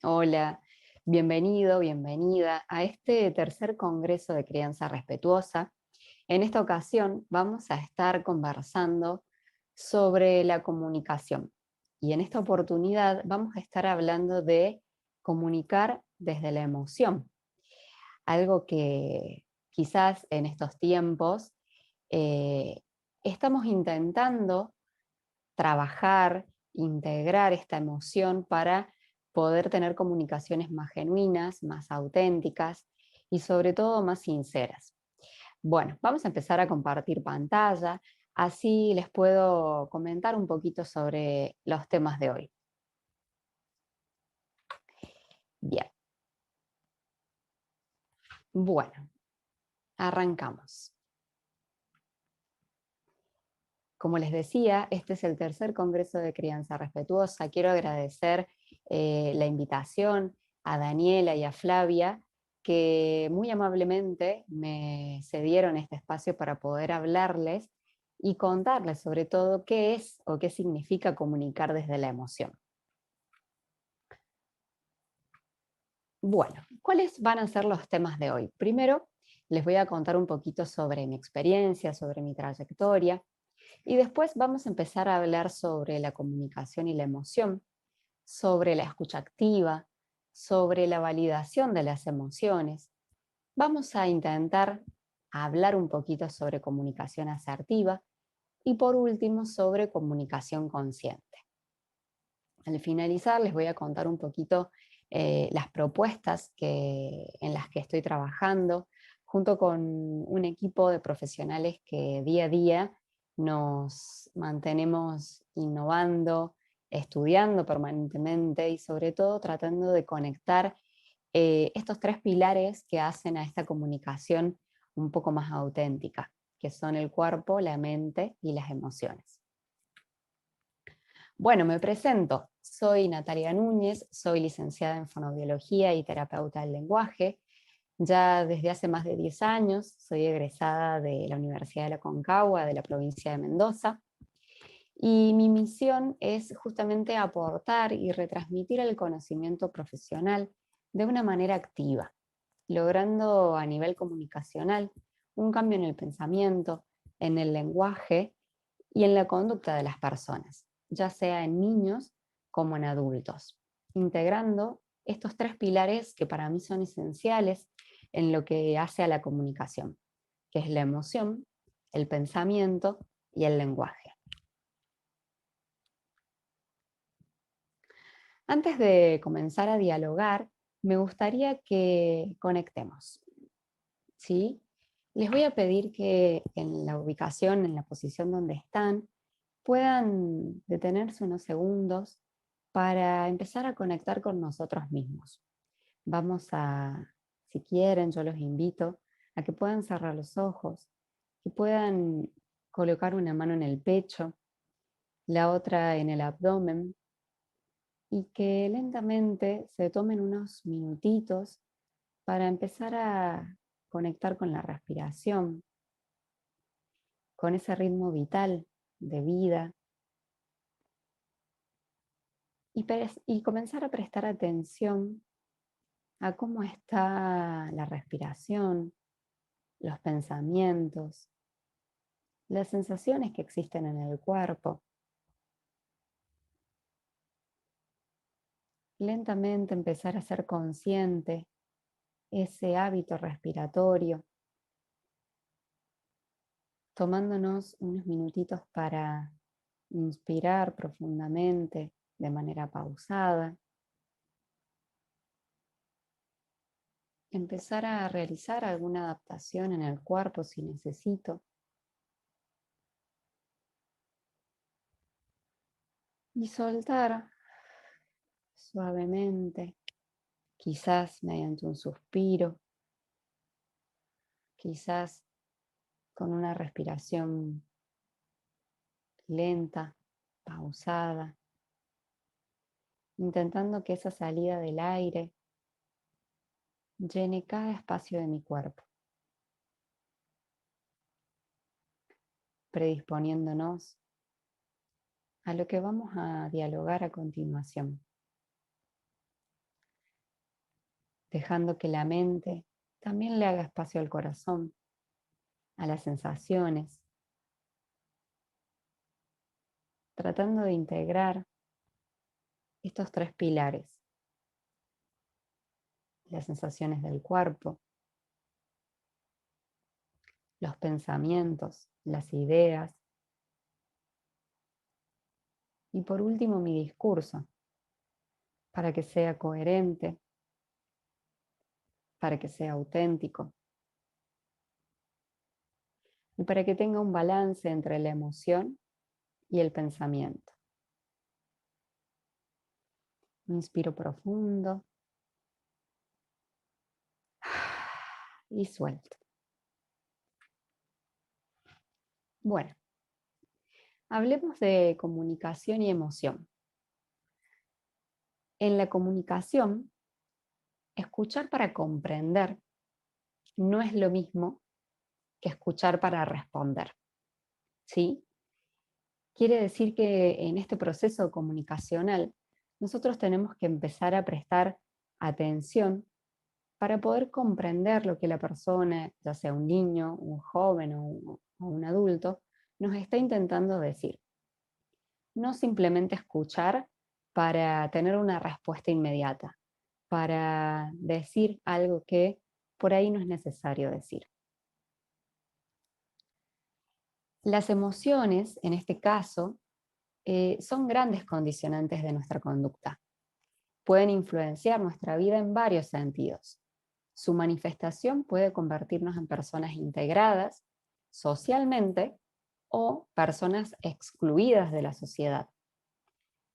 Hola, bienvenido, bienvenida a este tercer Congreso de Crianza Respetuosa. En esta ocasión vamos a estar conversando sobre la comunicación y en esta oportunidad vamos a estar hablando de comunicar desde la emoción, algo que quizás en estos tiempos eh, estamos intentando trabajar, integrar esta emoción para poder tener comunicaciones más genuinas, más auténticas y sobre todo más sinceras. Bueno, vamos a empezar a compartir pantalla, así les puedo comentar un poquito sobre los temas de hoy. Bien, bueno, arrancamos. Como les decía, este es el tercer Congreso de Crianza Respetuosa. Quiero agradecer la invitación a Daniela y a Flavia, que muy amablemente me cedieron este espacio para poder hablarles y contarles sobre todo qué es o qué significa comunicar desde la emoción. Bueno, ¿cuáles van a ser los temas de hoy? Primero, les voy a contar un poquito sobre mi experiencia, sobre mi trayectoria. Y después vamos a empezar a hablar sobre la comunicación y la emoción, sobre la escucha activa, sobre la validación de las emociones. Vamos a intentar hablar un poquito sobre comunicación asertiva y por último sobre comunicación consciente. Al finalizar les voy a contar un poquito las propuestas en las que estoy trabajando junto con un equipo de profesionales que día a día nos mantenemos innovando, estudiando permanentemente y sobre todo tratando de conectar estos tres pilares que hacen a esta comunicación un poco más auténtica, que son el cuerpo, la mente y las emociones. Bueno, me presento. Soy Natalia Núñez, soy licenciada en fonoaudiología y terapeuta del lenguaje. Ya desde hace más de 10 años soy egresada de la Universidad de la Concagua, de la provincia de Mendoza, y mi misión es justamente aportar y retransmitir el conocimiento profesional de una manera activa, logrando a nivel comunicacional un cambio en el pensamiento, en el lenguaje y en la conducta de las personas, ya sea en niños como en adultos, integrando estos tres pilares que para mí son esenciales en lo que hace a la comunicación, que es la emoción, el pensamiento y el lenguaje. Antes de comenzar a dialogar, me gustaría que conectemos, ¿sí? Les voy a pedir que en la ubicación, en la posición donde están, puedan detenerse unos segundos para empezar a conectar con nosotros mismos. Vamos a, si quieren, yo los invito a que puedan cerrar los ojos, que puedan colocar una mano en el pecho, la otra en el abdomen y que lentamente se tomen unos minutitos para empezar a conectar con la respiración, con ese ritmo vital de vida y comenzar a prestar atención a cómo está la respiración, los pensamientos, las sensaciones que existen en el cuerpo. Lentamente empezar a ser consciente ese hábito respiratorio, tomándonos unos minutitos para inspirar profundamente de manera pausada, empezar a realizar alguna adaptación en el cuerpo si necesito y soltar suavemente, quizás mediante un suspiro, quizás con una respiración lenta, pausada, intentando que esa salida del aire llene cada espacio de mi cuerpo, predisponiéndonos a lo que vamos a dialogar a continuación. dejando que la mente también le haga espacio al corazón, a las sensaciones, tratando de integrar estos tres pilares: las sensaciones del cuerpo, los pensamientos, las ideas y por último mi discurso, para que sea coherente, para que sea auténtico y para que tenga un balance entre la emoción y el pensamiento. Inspiro profundo y suelto. Bueno, hablemos de comunicación y emoción. En la comunicación, escuchar para comprender no es lo mismo que escuchar para responder, ¿sí? Quiere decir que en este proceso comunicacional nosotros tenemos que empezar a prestar atención para poder comprender lo que la persona, ya sea un niño, un joven o un adulto, nos está intentando decir. No simplemente escuchar para tener una respuesta inmediata, para decir algo que por ahí no es necesario decir. Las emociones, en este caso, son grandes condicionantes de nuestra conducta. Pueden influenciar nuestra vida en varios sentidos. Su manifestación puede convertirnos en personas integradas socialmente o personas excluidas de la sociedad.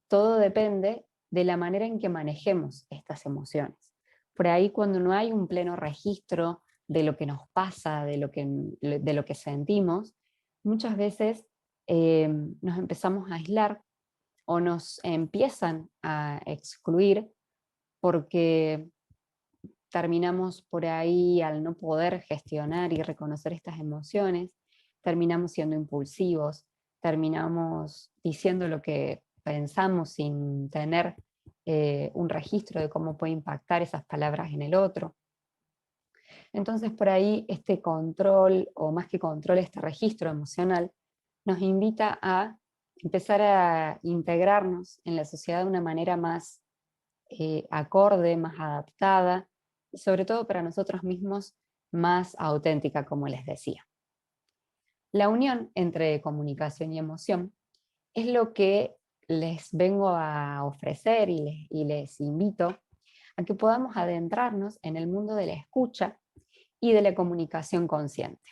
Todo depende de la manera en que manejemos estas emociones. Por ahí, cuando no hay un pleno registro de lo que nos pasa, de lo que sentimos, muchas veces nos empezamos a aislar o nos empiezan a excluir porque terminamos por ahí, al no poder gestionar y reconocer estas emociones, terminamos siendo impulsivos, terminamos diciendo lo que pensamos sin tener un registro de cómo puede impactar esas palabras en el otro. Entonces por ahí este control, o más que control, este registro emocional, nos invita a empezar a integrarnos en la sociedad de una manera más acorde, más adaptada y sobre todo para nosotros mismos más auténtica, como les decía. La unión entre comunicación y emoción es lo que les vengo a ofrecer y les invito a que podamos adentrarnos en el mundo de la escucha y de la comunicación consciente.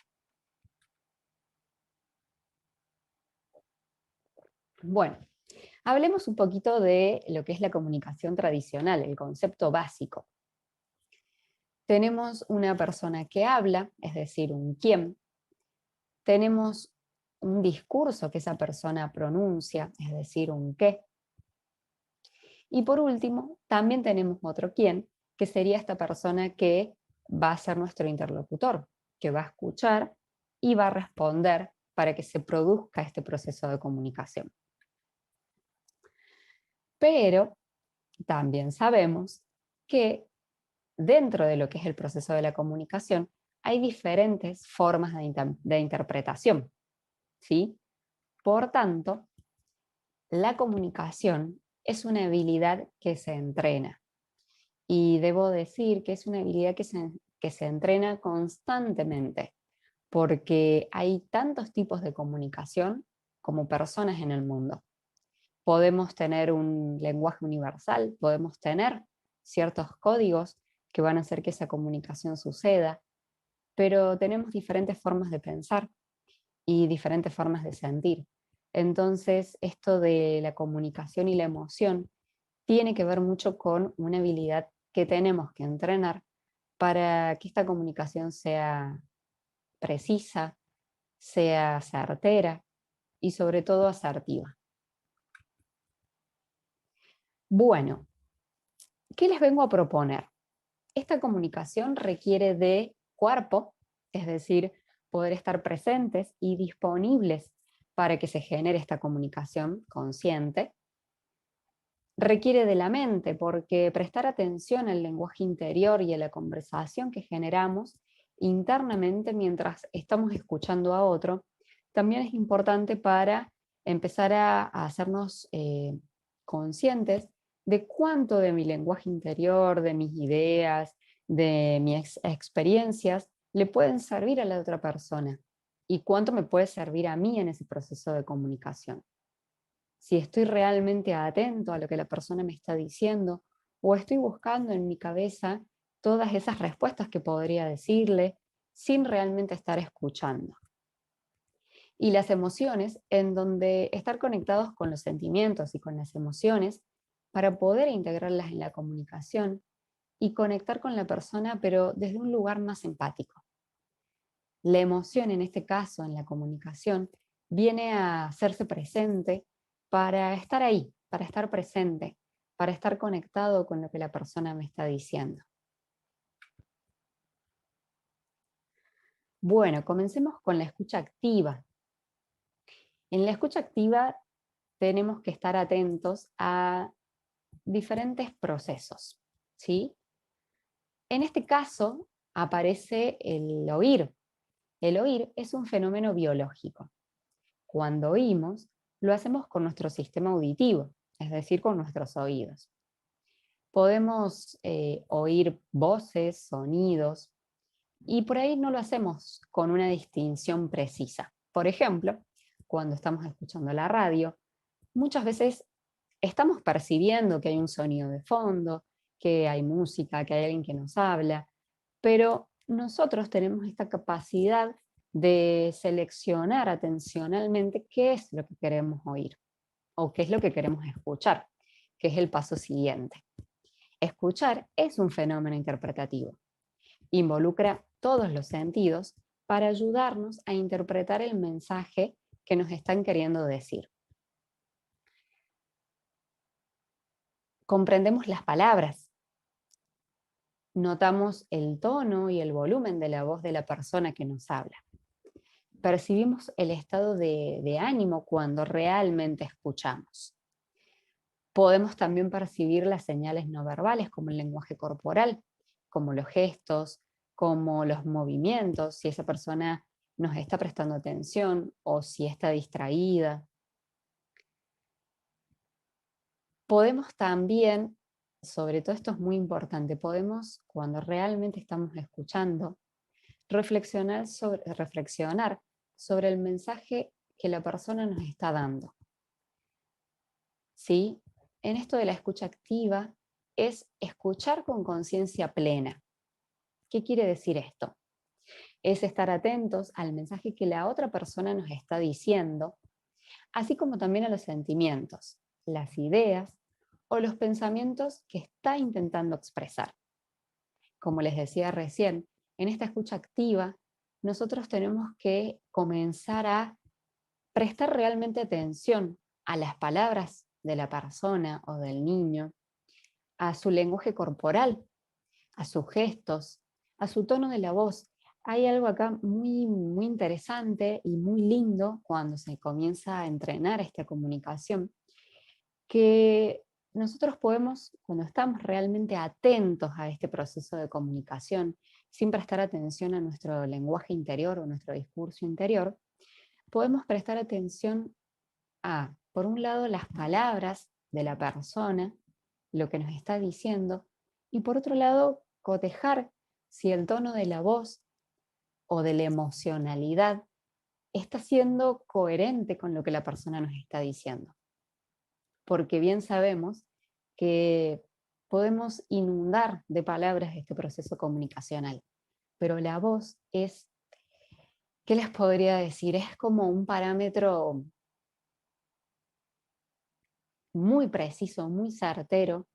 Bueno, hablemos un poquito de lo que es la comunicación tradicional, el concepto básico. Tenemos una persona que habla, es decir, un quién. Tenemos un discurso que esa persona pronuncia, es decir, un qué. Y por último, también tenemos otro quién, que sería esta persona que va a ser nuestro interlocutor, que va a escuchar y va a responder para que se produzca este proceso de comunicación. Pero también sabemos que dentro de lo que es el proceso de la comunicación hay diferentes formas de interpretación, ¿sí? Por tanto, la comunicación es una habilidad que se entrena. Y debo decir que es una habilidad que se entrena constantemente, porque hay tantos tipos de comunicación como personas en el mundo. Podemos tener un lenguaje universal, podemos tener ciertos códigos que van a hacer que esa comunicación suceda, pero tenemos diferentes formas de pensar y diferentes formas de sentir. Entonces, esto de la comunicación y la emoción tiene que ver mucho con una habilidad que tenemos que entrenar para que esta comunicación sea precisa, sea certera y sobre todo asertiva. Bueno, ¿qué les vengo a proponer? Esta comunicación requiere de cuerpo, es decir, poder estar presentes y disponibles para que se genere esta comunicación consciente. requiere de la mente, porque prestar atención al lenguaje interior y a la conversación que generamos internamente mientras estamos escuchando a otro, también es importante para empezar a hacernos conscientes de cuánto de mi lenguaje interior, de mis ideas, de mis experiencias, le pueden servir a la otra persona y cuánto me puede servir a mí en ese proceso de comunicación. Si estoy realmente atento a lo que la persona me está diciendo o estoy buscando en mi cabeza todas esas respuestas que podría decirle sin realmente estar escuchando. Y las emociones, en donde estar conectados con los sentimientos y con las emociones para poder integrarlas en la comunicación y conectar con la persona, pero desde un lugar más empático. La emoción, en este caso, en la comunicación, viene a hacerse presente para estar ahí, para estar presente, para estar conectado con lo que la persona me está diciendo. Bueno, comencemos con la escucha activa. En la escucha activa tenemos que estar atentos a diferentes procesos, ¿sí? En este caso aparece el oír. El oír es un fenómeno biológico. Cuando oímos, lo hacemos con nuestro sistema auditivo, es decir, con nuestros oídos. Podemos oír voces, sonidos, y por ahí no lo hacemos con una distinción precisa. Por ejemplo, cuando estamos escuchando la radio, muchas veces estamos percibiendo que hay un sonido de fondo, que hay música, que hay alguien que nos habla, pero nosotros tenemos esta capacidad de seleccionar atencionalmente qué es lo que queremos oír o qué es lo que queremos escuchar, que es el paso siguiente. Escuchar es un fenómeno interpretativo. Involucra todos los sentidos para ayudarnos a interpretar el mensaje que nos están queriendo decir. Comprendemos las palabras, notamos el tono y el volumen de la voz de la persona que nos habla. Percibimos el estado de ánimo cuando realmente escuchamos. Podemos también percibir las señales no verbales como el lenguaje corporal, como los gestos, como los movimientos, si esa persona nos está prestando atención o si está distraída. Podemos también, sobre todo esto es muy importante, podemos, cuando realmente estamos escuchando, reflexionar sobre el mensaje que la persona nos está dando. ¿Sí? En esto de la escucha activa es escuchar con conciencia plena. ¿Qué quiere decir esto? Es estar atentos al mensaje que la otra persona nos está diciendo, así como también a los sentimientos, las ideas o los pensamientos que está intentando expresar. Como les decía recién, en esta escucha activa, nosotros tenemos que comenzar a prestar realmente atención a las palabras de la persona o del niño, a su lenguaje corporal, a sus gestos, a su tono de la voz. Hay algo acá muy interesante y muy lindo cuando se comienza a entrenar esta comunicación, que nosotros podemos, cuando estamos realmente atentos a este proceso de comunicación, sin prestar atención a nuestro lenguaje interior o nuestro discurso interior, podemos prestar atención a, por un lado, las palabras de la persona, lo que nos está diciendo, y por otro lado, cotejar si el tono de la voz o de la emocionalidad está siendo coherente con lo que la persona nos está diciendo. Porque bien sabemos que podemos inundar de palabras este proceso comunicacional, pero la voz es, ¿qué les podría decir? Es como un parámetro muy preciso, muy certero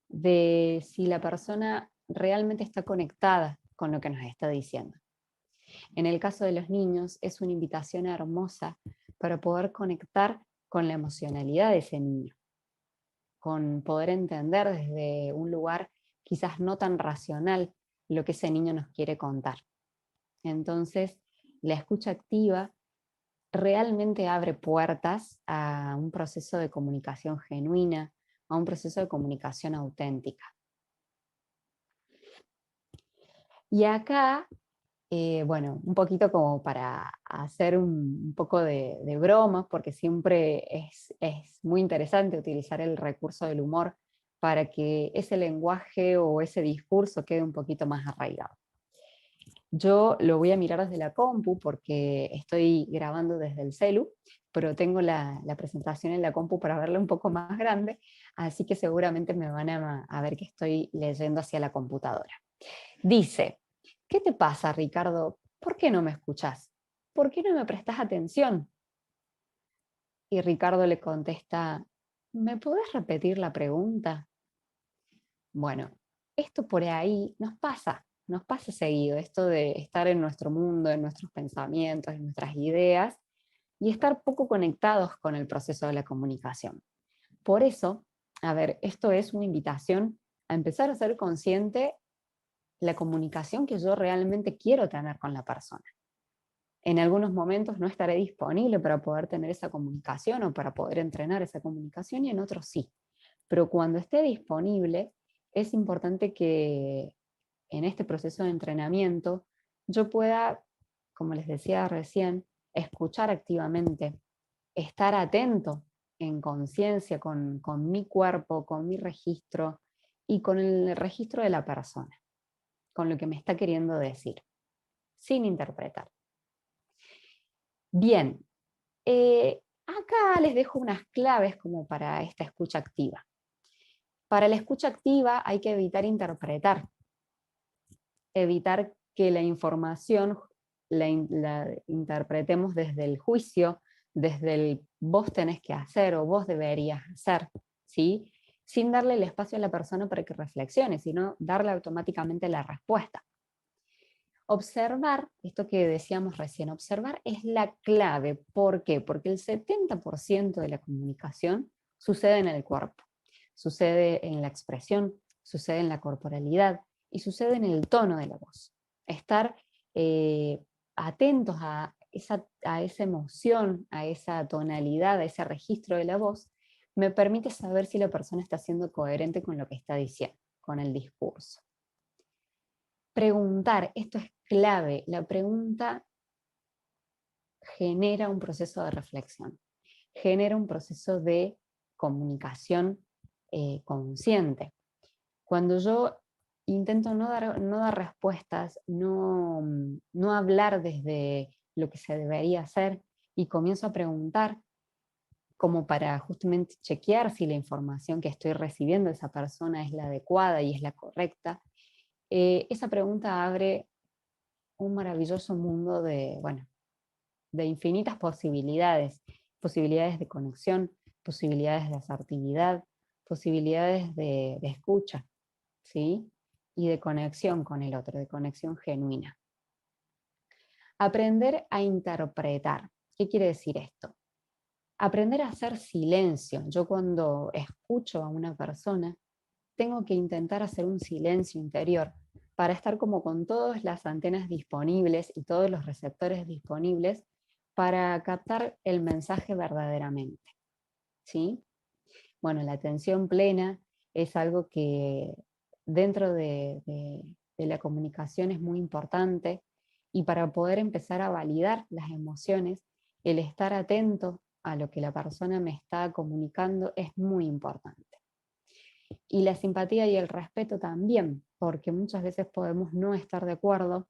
de si la persona realmente está conectada con lo que nos está diciendo. En el caso de los niños, es una invitación hermosa para poder conectar con la emocionalidad de ese niño, con poder entender desde un lugar quizás no tan racional lo que ese niño nos quiere contar. Entonces, la escucha activa realmente abre puertas a un proceso de comunicación genuina, a un proceso de comunicación auténtica. Y acá, bueno, un poquito como para hacer un poco de broma, porque siempre es muy interesante utilizar el recurso del humor para que ese lenguaje o ese discurso quede un poquito más arraigado. Yo lo voy a mirar desde la compu porque estoy grabando desde el celu, pero tengo la presentación en la compu para verla un poco más grande, así que seguramente me van a ver que estoy leyendo hacia la computadora. Dice, ¿qué te pasa, Ricardo? ¿Por qué no me escuchas? ¿Por qué no me prestas atención? Y Ricardo le contesta, ¿me podés repetir la pregunta? Bueno, esto por ahí nos pasa seguido, esto de estar en nuestro mundo, en nuestros pensamientos, en nuestras ideas y estar poco conectados con el proceso de la comunicación. Por eso, a ver, esto es una invitación a empezar a ser consciente la comunicación que yo realmente quiero tener con la persona. En algunos momentos no estaré disponible para poder tener esa comunicación o para poder entrenar esa comunicación y en otros sí. Pero cuando esté disponible, es importante que en este proceso de entrenamiento yo pueda, como les decía recién, escuchar activamente, estar atento en conciencia con mi cuerpo, con mi registro y con el registro de la persona, con lo que me está queriendo decir, sin interpretar. Bien, acá les dejo unas claves como para esta escucha activa. Para la escucha activa hay que evitar interpretar, evitar que la información la interpretemos desde el juicio, desde el vos tenés que hacer o vos deberías hacer, ¿sí? Sin darle el espacio a la persona para que reflexione, sino darle automáticamente la respuesta. Observar, esto que decíamos recién, observar es la clave. ¿Por qué? Porque el 70% de la comunicación sucede en el cuerpo, sucede en la expresión, sucede en la corporalidad y sucede en el tono de la voz. Estar atentos a esa emoción, a esa tonalidad, a ese registro de la voz, me permite saber si la persona está siendo coherente con lo que está diciendo, con el discurso. Preguntar, esto es clave. La pregunta genera un proceso de reflexión, genera un proceso de comunicación consciente. Cuando yo intento no dar respuestas, no hablar desde lo que se debería hacer y comienzo a preguntar como para justamente chequear si la información que estoy recibiendo de esa persona es la adecuada y es la correcta, esa pregunta abre un maravilloso mundo de, bueno, de infinitas posibilidades, posibilidades de conexión, posibilidades de asertividad, posibilidades de escucha, ¿sí? Y de conexión con el otro, de conexión genuina. Aprender a interpretar. ¿Qué quiere decir esto? Aprender a hacer silencio. Yo cuando escucho a una persona, tengo que intentar hacer un silencio interior para estar como con todas las antenas disponibles y todos los receptores disponibles para captar el mensaje verdaderamente, ¿sí? Bueno, la atención plena es algo que dentro de la comunicación es muy importante y para poder empezar a validar las emociones, el estar atento a lo que la persona me está comunicando es muy importante. Y la simpatía y el respeto también, porque muchas veces podemos no estar de acuerdo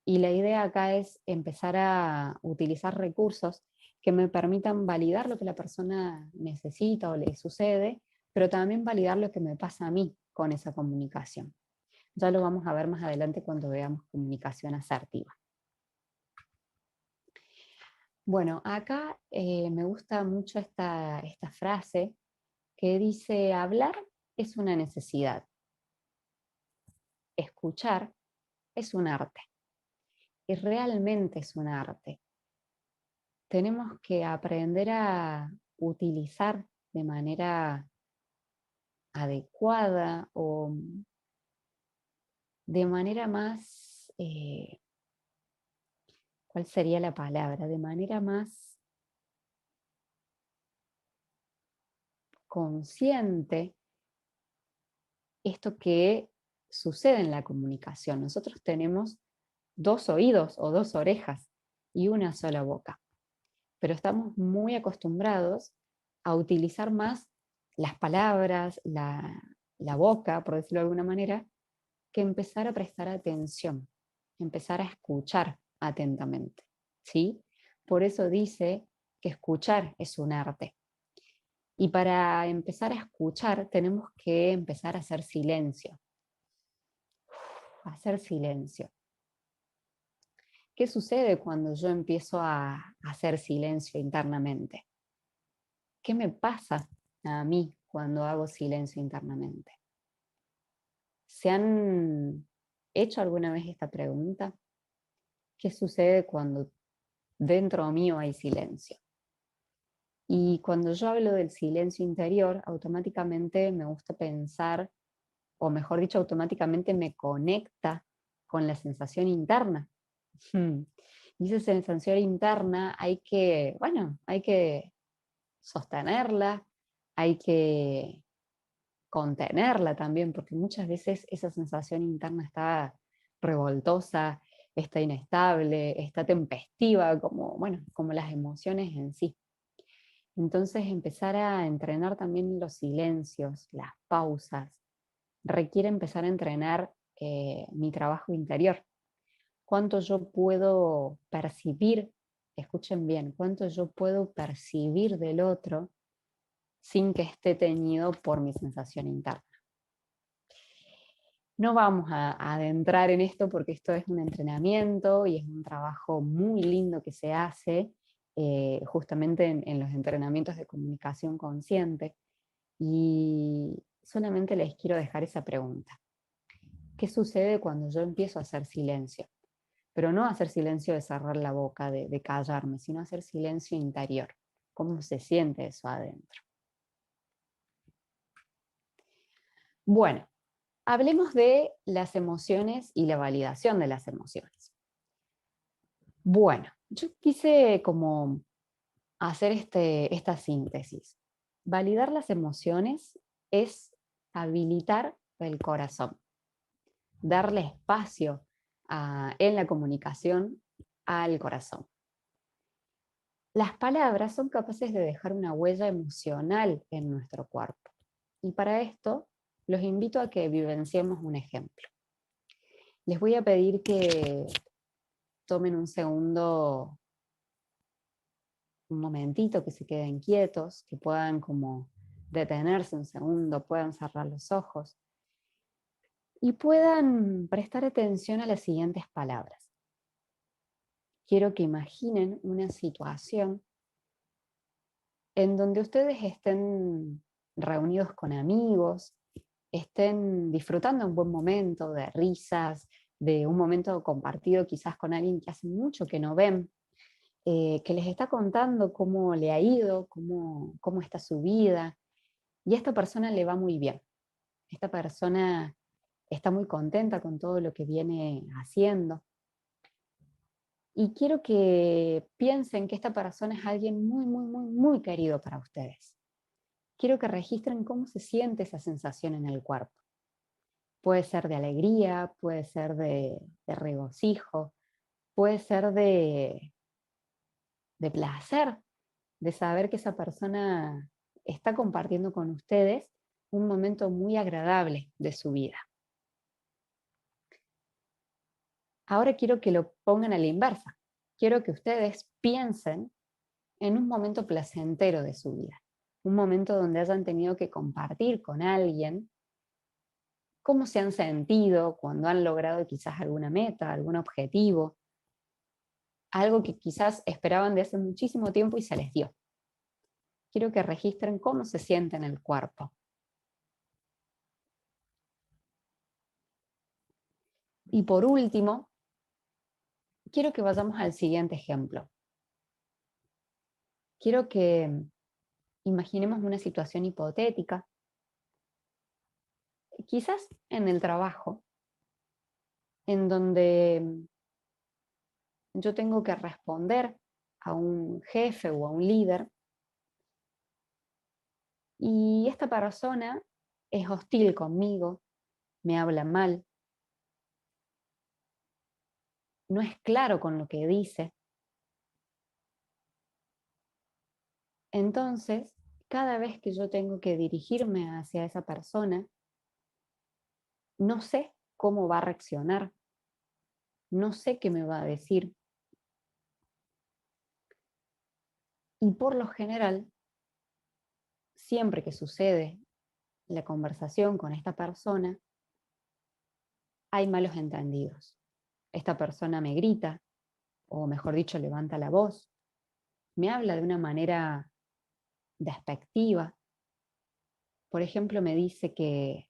y la idea acá es empezar a utilizar recursos que me permitan validar lo que la persona necesita o le sucede, pero también validar lo que me pasa a mí con esa comunicación. Ya lo vamos a ver más adelante cuando veamos comunicación asertiva. Bueno, acá me gusta mucho esta frase que dice, hablar es una necesidad, escuchar es un arte, y realmente es un arte. Tenemos que aprender a utilizar de manera adecuada o de manera más, ¿cuál sería la palabra? De manera más consciente esto que sucede en la comunicación. Nosotros tenemos dos oídos o dos orejas y una sola boca, pero estamos muy acostumbrados a utilizar más las palabras, la boca, por decirlo de alguna manera, que empezar a prestar atención, empezar a escuchar atentamente, ¿sí? Por eso dice que escuchar es un arte. Y para empezar a escuchar tenemos que empezar a hacer silencio. Hacer silencio. ¿Qué sucede cuando yo empiezo a hacer silencio internamente? ¿Qué me pasa a mí cuando hago silencio internamente? ¿Se han hecho alguna vez esta pregunta? ¿Qué sucede cuando dentro mío hay silencio? Y cuando yo hablo del silencio interior, automáticamente me gusta pensar, o mejor dicho, automáticamente me conecta con la sensación interna. Y esa sensación interna hay que sostenerla, hay que contenerla también, porque muchas veces esa sensación interna está revoltosa, está inestable, está tempestiva, como las emociones en sí. Entonces empezar a entrenar también los silencios, las pausas, requiere empezar a entrenar mi trabajo interior. Cuánto yo puedo percibir, escuchen bien, cuánto yo puedo percibir del otro sin que esté teñido por mi sensación interna. No vamos a adentrar en esto porque esto es un entrenamiento y es un trabajo muy lindo que se hace justamente en los entrenamientos de comunicación consciente. Y solamente les quiero dejar esa pregunta. ¿Qué sucede cuando yo empiezo a hacer silencio? Pero no hacer silencio de cerrar la boca, de callarme, sino hacer silencio interior. ¿Cómo se siente eso adentro? Bueno, hablemos de las emociones y la validación de las emociones. Bueno, yo quise como hacer esta síntesis. Validar las emociones es habilitar el corazón, darle espacio en la comunicación al corazón. Las palabras son capaces de dejar una huella emocional en nuestro cuerpo. Y para esto los invito a que vivenciemos un ejemplo. Les voy a pedir que tomen un segundo, un momentito, que se queden quietos, que puedan como detenerse un segundo, puedan cerrar los ojos y puedan prestar atención a las siguientes palabras. Quiero que imaginen una situación en donde ustedes estén reunidos con amigos, estén disfrutando un buen momento de risas, de un momento compartido quizás con alguien que hace mucho que no ven, que les está contando cómo le ha ido, cómo está su vida, y a esta persona le va muy bien. Esta persona está muy contenta con todo lo que viene haciendo. Y quiero que piensen que esta persona es alguien muy, muy, muy, muy querido para ustedes. Quiero que registren cómo se siente esa sensación en el cuerpo. Puede ser de alegría, puede ser de regocijo, puede ser de placer, de saber que esa persona está compartiendo con ustedes un momento muy agradable de su vida. Ahora quiero que lo pongan a la inversa. Quiero que ustedes piensen en un momento placentero de su vida, un momento donde hayan tenido que compartir con alguien cómo se han sentido cuando han logrado quizás alguna meta, algún objetivo, algo que quizás esperaban de hace muchísimo tiempo y se les dio. Quiero que registren cómo se siente en el cuerpo. Y por último, quiero que vayamos al siguiente ejemplo. Quiero que imaginemos una situación hipotética, quizás en el trabajo, en donde yo tengo que responder a un jefe o a un líder Y esta persona es hostil conmigo, me habla mal, no es claro con lo que dice. Entonces, cada vez que yo tengo que dirigirme hacia esa persona, no sé cómo va a reaccionar, no sé qué me va a decir. Y por lo general, siempre que sucede la conversación con esta persona, hay malos entendidos. Esta persona me grita, o mejor dicho, levanta la voz, me habla de una manera despectiva. Por ejemplo, me dice que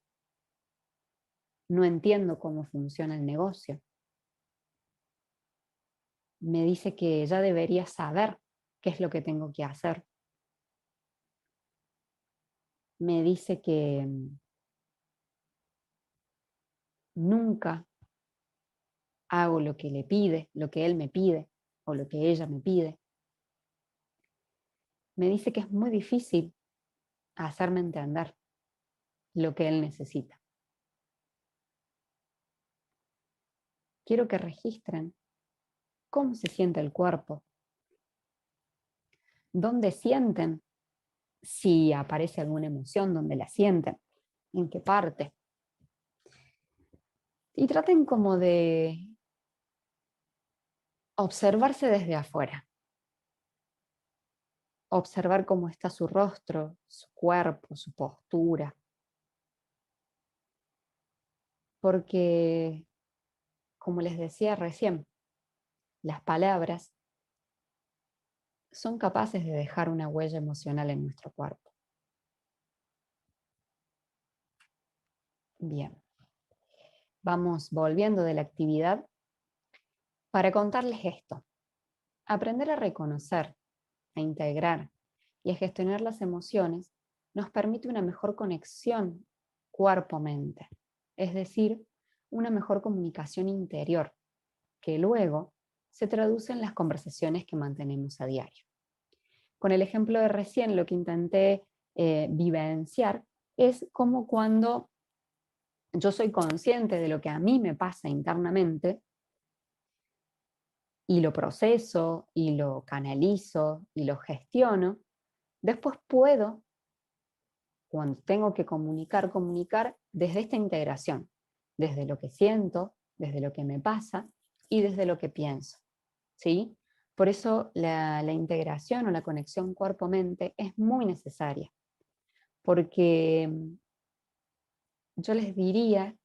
no entiendo cómo funciona el negocio. Me dice que ya debería saber qué es lo que tengo que hacer. Me dice que nunca hago lo que le pide, lo que él me pide o lo que ella me pide. Me dice que es muy difícil hacerme entender lo que él necesita. Quiero que registren cómo se siente el cuerpo, dónde sienten, si aparece alguna emoción, dónde la sienten, en qué parte. Y traten como de observarse desde afuera, observar cómo está su rostro, su cuerpo, su postura, porque, como les decía recién, las palabras son capaces de dejar una huella emocional en nuestro cuerpo. Bien, vamos volviendo de la actividad para contarles esto. Aprender a reconocer, a integrar y a gestionar las emociones nos permite una mejor conexión cuerpo-mente, es decir, una mejor comunicación interior, que luego se traduce en las conversaciones que mantenemos a diario. Con el ejemplo de recién, lo que intenté vivenciar es como cuando yo soy consciente de lo que a mí me pasa internamente y lo proceso y lo canalizo y lo gestiono, después puedo, cuando tengo que comunicar desde esta integración, desde lo que siento, desde lo que me pasa y desde lo que pienso. ¿Sí? Por eso la integración o la conexión cuerpo-mente es muy necesaria, porque yo les diría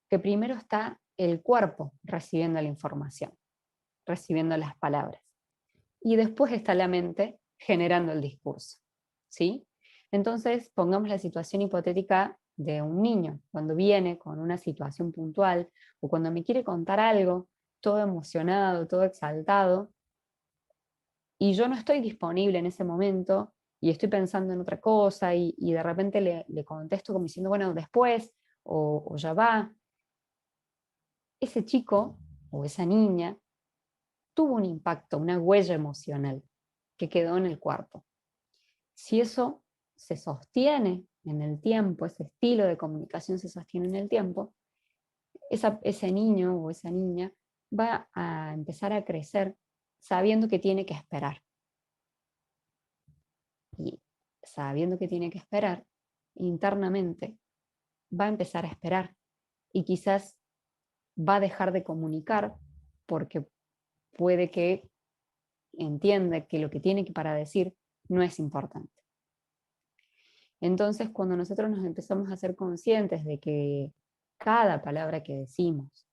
que primero está el cuerpo recibiendo la información, recibiendo las palabras, y después está la mente generando el discurso. ¿Sí? Entonces, pongamos la situación hipotética de un niño, cuando viene con una situación puntual o cuando me quiere contar algo, todo emocionado, todo exaltado, y yo no estoy disponible en ese momento y estoy pensando en otra cosa y de repente le contesto como diciendo, bueno, después o ya va. Ese chico o esa niña tuvo un impacto, una huella emocional que quedó en el cuerpo. Si eso se sostiene en el tiempo, ese estilo de comunicación se sostiene en el tiempo, ese niño o esa niña va a empezar a crecer sabiendo que tiene que esperar. Y sabiendo que tiene que esperar, internamente va a empezar a esperar y quizás va a dejar de comunicar porque puede que entienda que lo que tiene para decir no es importante. Entonces, cuando nosotros nos empezamos a ser conscientes de que cada palabra que decimos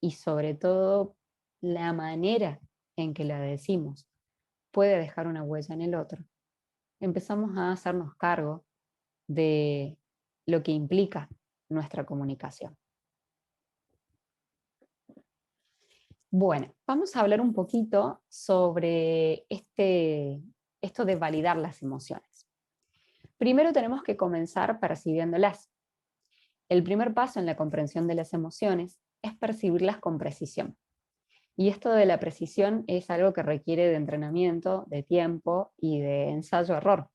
y sobre todo la manera en que la decimos puede dejar una huella en el otro, empezamos a hacernos cargo de lo que implica nuestra comunicación. Bueno, vamos a hablar un poquito sobre esto de validar las emociones. Primero tenemos que comenzar percibiéndolas. El primer paso en la comprensión de las emociones es percibirlas con precisión. Y esto de la precisión es algo que requiere de entrenamiento, de tiempo y de ensayo-error,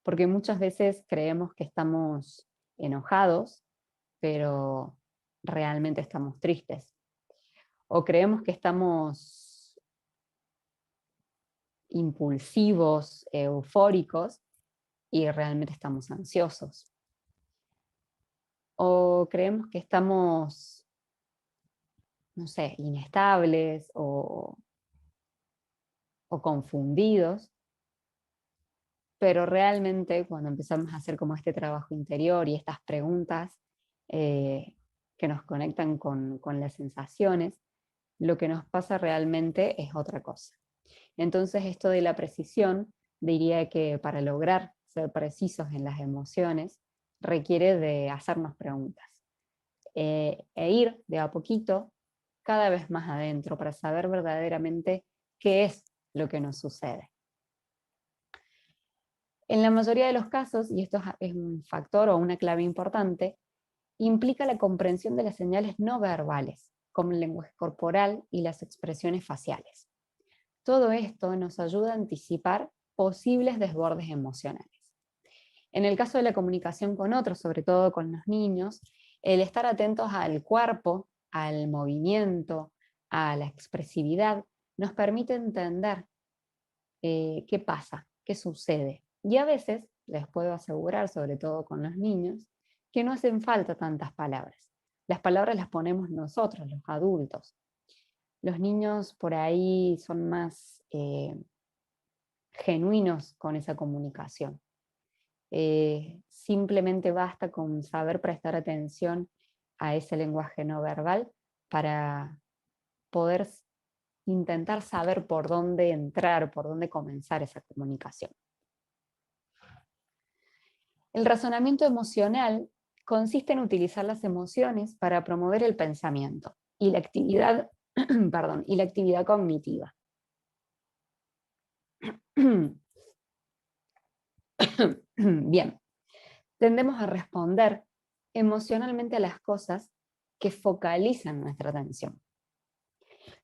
porque muchas veces creemos que estamos enojados, pero realmente estamos tristes. O creemos que estamos impulsivos, eufóricos, y realmente estamos ansiosos. O creemos que estamos, no sé, inestables o confundidos, pero realmente cuando empezamos a hacer como este trabajo interior y estas preguntas que nos conectan con las sensaciones, lo que nos pasa realmente es otra cosa. Entonces esto de la precisión, diría que para lograr ser precisos en las emociones, requiere de hacernos preguntas e ir de a poquito cada vez más adentro para saber verdaderamente qué es lo que nos sucede. En la mayoría de los casos, y esto es un factor o una clave importante, implica la comprensión de las señales no verbales, como el lenguaje corporal y las expresiones faciales. Todo esto nos ayuda a anticipar posibles desbordes emocionales. En el caso de la comunicación con otros, sobre todo con los niños, el estar atentos al cuerpo, al movimiento, a la expresividad, nos permite entender qué pasa, qué sucede. Y a veces, les puedo asegurar, sobre todo con los niños, que no hacen falta tantas palabras. Las palabras las ponemos nosotros, los adultos. Los niños por ahí son más genuinos con esa comunicación. Simplemente basta con saber prestar atención a ese lenguaje no verbal para poder intentar saber por dónde entrar, por dónde comenzar esa comunicación. El razonamiento emocional consiste en utilizar las emociones para promover el pensamiento y la actividad, perdón, y la actividad cognitiva. Bien, tendemos a responder emocionalmente a las cosas que focalizan nuestra atención.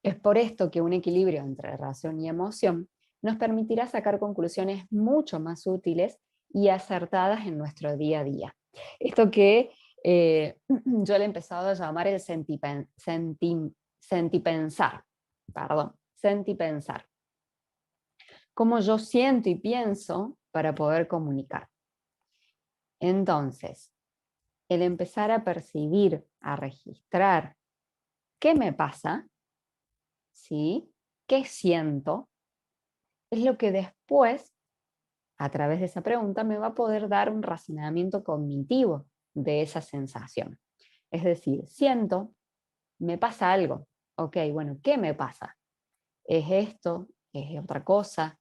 Es por esto que un equilibrio entre razón y emoción nos permitirá sacar conclusiones mucho más útiles y acertadas en nuestro día a día. Esto que yo le he empezado a llamar el sentipensar. Sentipensar. Cómo yo siento y pienso para poder comunicar. Entonces, el empezar a percibir, a registrar qué me pasa, ¿sí? ¿Qué siento? Es lo que después, a través de esa pregunta, me va a poder dar un razonamiento cognitivo de esa sensación. Es decir, siento, me pasa algo. Ok, bueno, ¿qué me pasa? ¿Es esto? ¿Es otra cosa?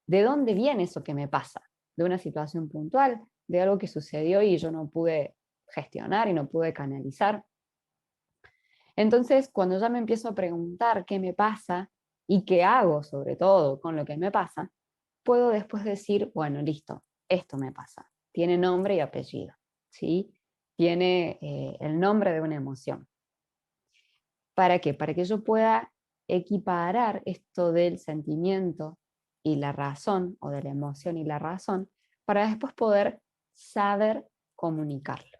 ¿De dónde viene eso que me pasa? ¿De una situación puntual? ¿De algo que sucedió y yo no pude gestionar y no pude canalizar? Entonces, cuando ya me empiezo a preguntar qué me pasa y qué hago, sobre todo, con lo que me pasa, puedo después decir, bueno, listo, esto me pasa. Tiene nombre y apellido, ¿sí? Tiene el nombre de una emoción. ¿Para qué? Para que yo pueda equiparar esto del sentimiento y la razón, o de la emoción y la razón, para después poder saber comunicarlo.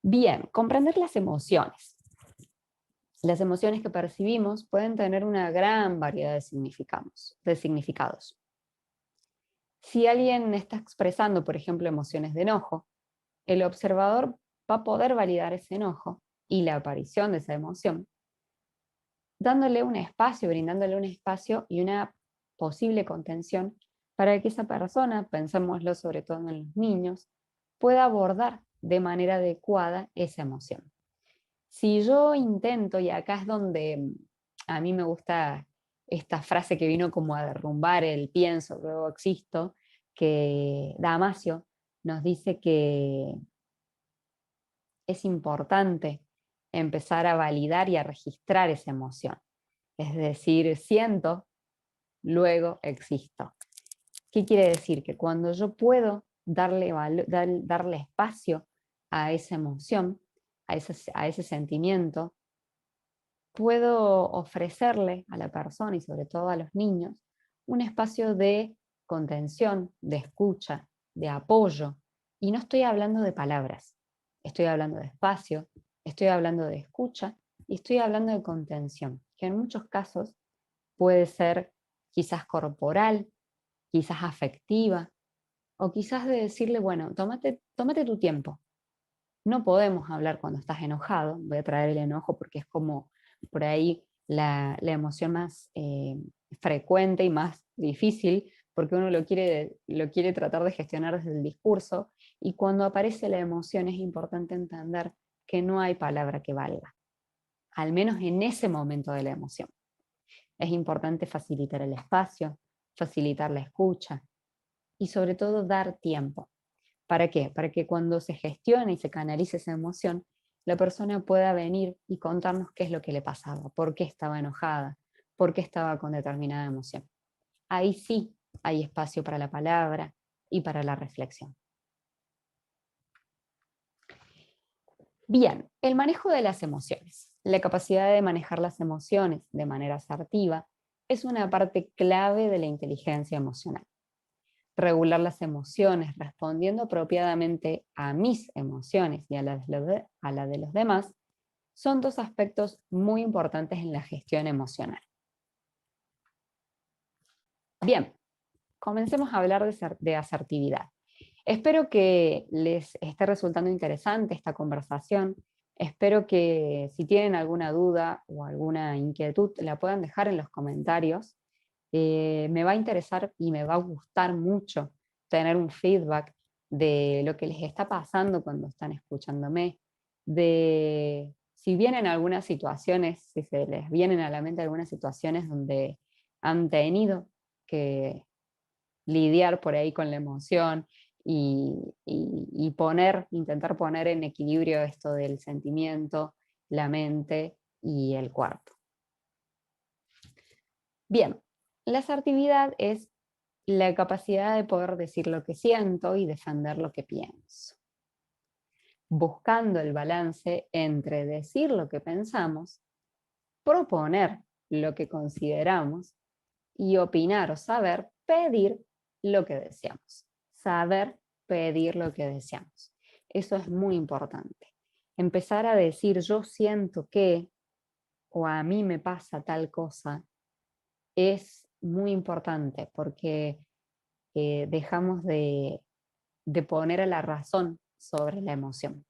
Bien, comprender las emociones. Las emociones que percibimos pueden tener una gran variedad de significados. Si alguien está expresando, por ejemplo, emociones de enojo, el observador va a poder validar ese enojo y la aparición de esa emoción, dándole un espacio, brindándole un espacio y una posible contención para que esa persona, pensémoslo sobre todo en los niños, pueda abordar de manera adecuada esa emoción. Si yo intento, y acá es donde a mí me gusta esta frase que vino como a derrumbar el pienso, luego existo, que Damasio nos dice que es importante empezar a validar y a registrar esa emoción. Es decir, siento, luego existo. ¿Qué quiere decir? Que cuando yo puedo darle espacio a esa emoción, a ese sentimiento, puedo ofrecerle a la persona y sobre todo a los niños un espacio de contención, de escucha, de apoyo. Y no estoy hablando de palabras, estoy hablando de espacio, estoy hablando de escucha y estoy hablando de contención, que en muchos casos puede ser quizás corporal, quizás afectiva, o quizás de decirle, bueno, tómate tu tiempo. No podemos hablar cuando estás enojado, voy a traer el enojo porque es como por ahí la emoción más frecuente y más difícil, porque uno lo quiere tratar de gestionar desde el discurso, y cuando aparece la emoción es importante entender que no hay palabra que valga, al menos en ese momento de la emoción. Es importante facilitar el espacio, facilitar la escucha y sobre todo dar tiempo. ¿Para qué? Para que cuando se gestione y se canalice esa emoción, la persona pueda venir y contarnos qué es lo que le pasaba, por qué estaba enojada, por qué estaba con determinada emoción. Ahí sí hay espacio para la palabra y para la reflexión. Bien, el manejo de las emociones. La capacidad de manejar las emociones de manera asertiva es una parte clave de la inteligencia emocional. Regular las emociones respondiendo apropiadamente a mis emociones y a la de los demás son dos aspectos muy importantes en la gestión emocional. Bien, comencemos a hablar de asertividad. Espero que les esté resultando interesante esta conversación. Espero que si tienen alguna duda o alguna inquietud la puedan dejar en los comentarios. Me va a interesar y me va a gustar mucho tener un feedback de lo que les está pasando cuando están escuchándome, de si vienen algunas situaciones, si se les vienen a la mente algunas situaciones donde han tenido que lidiar por ahí con la emoción y intentar poner en equilibrio esto del sentimiento, la mente y el cuerpo. Bien, la asertividad es la capacidad de poder decir lo que siento y defender lo que pienso, buscando el balance entre decir lo que pensamos, proponer lo que consideramos y opinar o saber pedir lo que deseamos. Saber pedir lo que deseamos. Eso es muy importante. Empezar a decir yo siento que o a mí me pasa tal cosa es muy importante porque dejamos de poner a la razón sobre la emoción.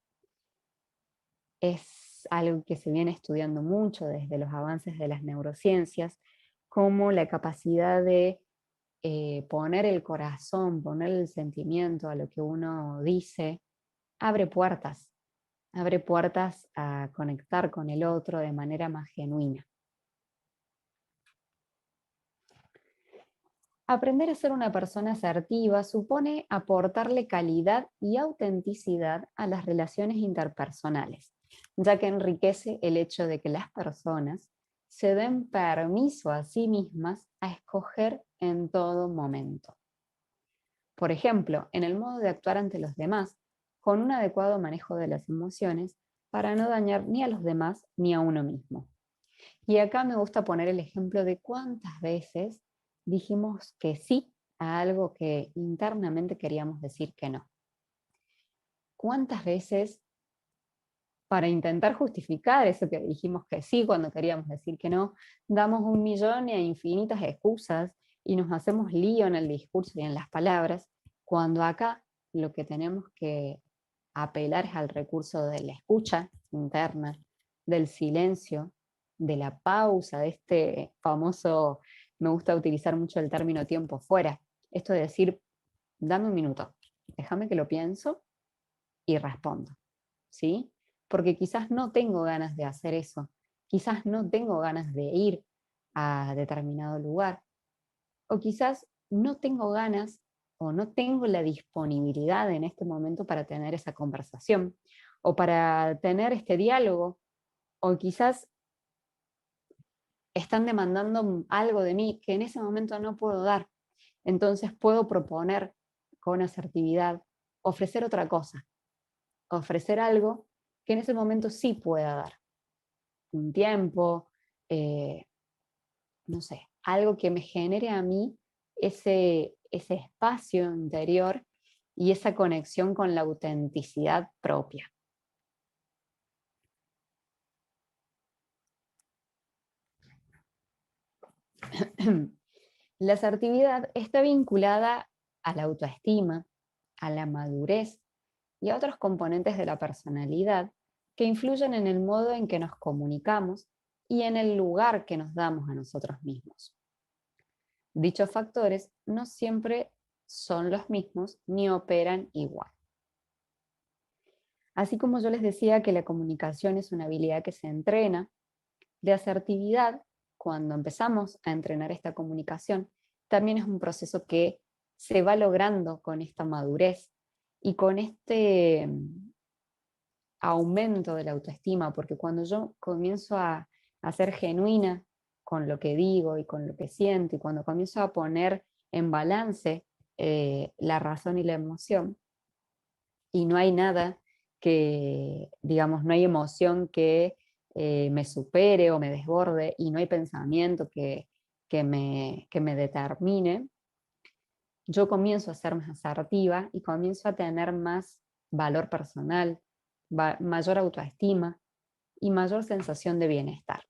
Es algo que se viene estudiando mucho desde los avances de las neurociencias, como la capacidad de poner el corazón, poner el sentimiento a lo que uno dice, abre puertas a conectar con el otro de manera más genuina. Aprender a ser una persona asertiva supone aportarle calidad y autenticidad a las relaciones interpersonales, ya que enriquece el hecho de que las personas se den permiso a sí mismas a escoger en todo momento. Por ejemplo, en el modo de actuar ante los demás, con un adecuado manejo de las emociones para no dañar ni a los demás ni a uno mismo. Y acá me gusta poner el ejemplo de cuántas veces dijimos que sí a algo que internamente queríamos decir que no. ¿Cuántas veces, para intentar justificar eso que dijimos que sí cuando queríamos decir que no, damos 1.000.000 e infinitas excusas y nos hacemos lío en el discurso y en las palabras, cuando acá lo que tenemos que apelar es al recurso de la escucha interna, del silencio, de la pausa, de este famoso, me gusta utilizar mucho el término tiempo fuera, esto de decir, dame un minuto, déjame que lo pienso y respondo, ¿sí? Porque quizás no tengo ganas de hacer eso, quizás no tengo ganas de ir a determinado lugar, o quizás no tengo ganas o no tengo la disponibilidad en este momento para tener esa conversación o para tener este diálogo, o quizás están demandando algo de mí que en ese momento no puedo dar. Entonces puedo proponer con asertividad, ofrecer otra cosa, ofrecer algo que en ese momento sí pueda dar. Un tiempo, no sé, algo que me genere a mí ese espacio interior y esa conexión con la autenticidad propia. La asertividad está vinculada a la autoestima, a la madurez y a otros componentes de la personalidad que influyen en el modo en que nos comunicamos y en el lugar que nos damos a nosotros mismos. Dichos factores no siempre son los mismos ni operan igual. Así como yo les decía que la comunicación es una habilidad que se entrena, de asertividad, cuando empezamos a entrenar esta comunicación, también es un proceso que se va logrando con esta madurez y con este aumento de la autoestima, porque cuando yo comienzo a ser genuina con lo que digo y con lo que siento, y cuando comienzo a poner en balance la razón y la emoción, y no hay nada que, digamos, no hay emoción que me supere o me desborde, y no hay pensamiento que me determine, yo comienzo a ser más asertiva y comienzo a tener más valor personal, mayor autoestima y mayor sensación de bienestar.